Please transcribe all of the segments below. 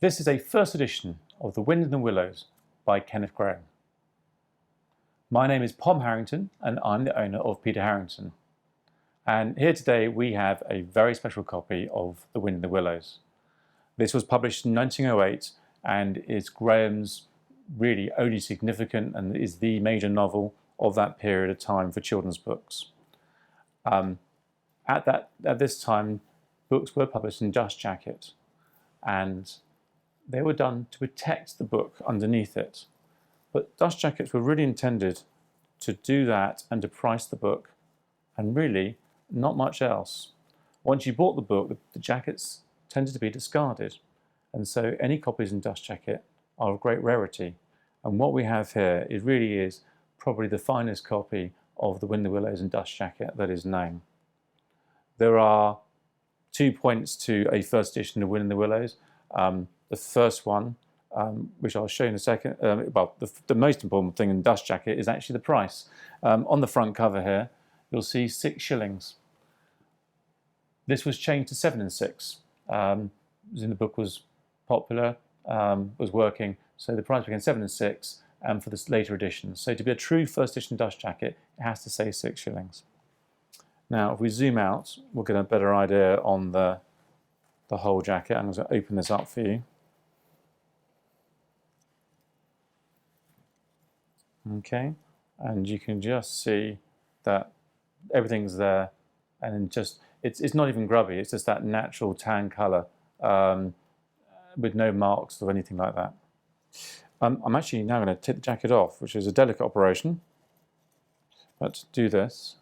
This is a first edition of The Wind and the Willows by Kenneth Grahame. My name is Pom Harrington and I'm the owner of Peter Harrington. And here today we have a very special copy of The Wind and the Willows. This was published in 1908 and is Grahame's really only significant and is the major novel of that period of time for children's books. At this time, books were published in dust jacket, and they were done to protect the book underneath it. But dust jackets were really intended to do that and to price the book, and really not much else. Once you bought the book, the jackets tended to be discarded, and so any copies in dust jacket are of great rarity. And what we have here really is probably the finest copy of The Wind and the Willows in dust jacket that is known. There are 2 points to a first edition of Wind and the Willows. The first one, which I'll show you in a second, well, the most important thing in dust jacket is actually the price. On the front cover here, you'll see 6 shillings. This was changed to 7 and 6. The book was popular, was working, so the price became 7 and 6 for the later editions. So to be a true first edition dust jacket, it has to say 6 shillings. Now, if we zoom out, we'll get a better idea on the whole jacket. I'm going to open this up for you. Okay, and you can just see that everything's there, and just it's not even grubby. It's just that natural tan colour with no marks or anything like that. I'm actually now going to take the jacket off, which is a delicate operation. But to do this,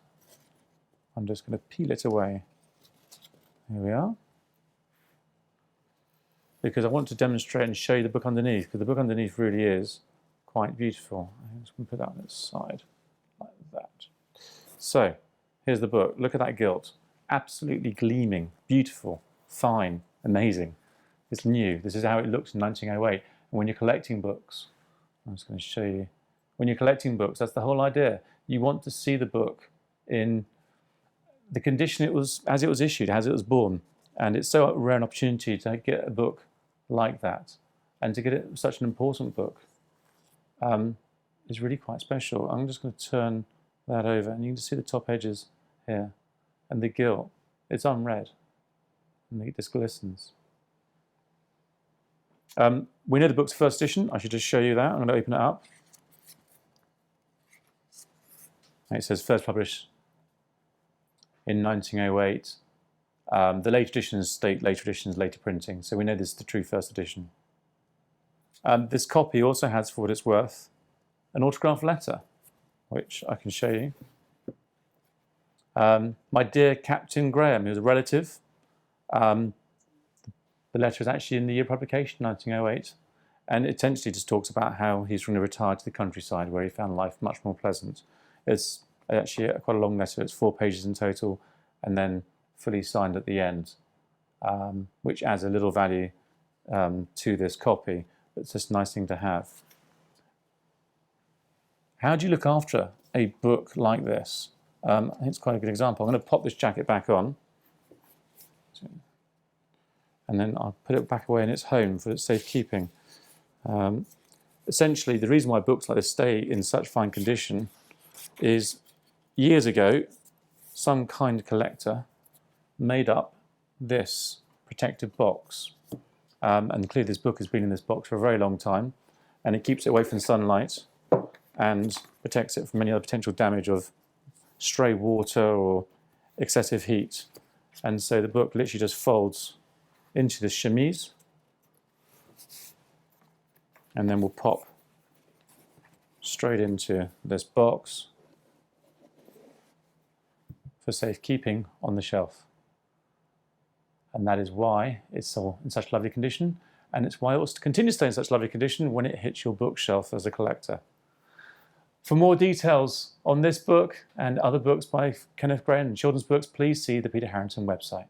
I'm just going to peel it away. Here we are. Because I want to demonstrate and show you the book underneath, because the book underneath really is quite beautiful. I'm just going to put that on its side, like that. So, here's the book. Look at that gilt. Absolutely gleaming, beautiful, fine, amazing. It's new. This is how it looks in 1908. And when you're collecting books, I'm just going to show you. When you're collecting books, that's the whole idea. You want to see the book in the condition it was, as it was issued, as it was born. And it's so rare an opportunity to get a book like that, and to get it such an important book is really quite special. I'm just going to turn that over, and you can just see the top edges here, and the gilt. It's unread, and it just glistens. We know the book's first edition. I should just show you that. I'm going to open it up. It says first published in 1908. The later editions state later editions, later printing, so we know this is the true first edition. This copy also has, for what it's worth, an autographed letter, which I can show you. My dear Captain Graham, who was a relative. The letter is actually in the year of publication, 1908, and it essentially just talks about how he's going to retire to the countryside where he found life much more pleasant. It's actually quite a long letter. It's 4 pages in total, and then fully signed at the end, which adds a little value to this copy. It's just a nice thing to have. How do you look after a book like this? I think it's quite a good example. I'm going to pop this jacket back on, and then I'll put it back away in its home for its safekeeping. Essentially, the reason why books like this stay in such fine condition is years ago, some kind collector made up this protective box. And clearly this book has been in this box for a very long time, and it keeps it away from sunlight and protects it from any other potential damage of stray water or excessive heat. And so the book literally just folds into this chemise, and then we'll pop straight into this box for safekeeping on the shelf. And that is why it's still in such lovely condition, and it's why it will continue to stay in such lovely condition when it hits your bookshelf as a collector. For more details on this book and other books by Kenneth Grahame and children's books, please see the Peter Harrington website.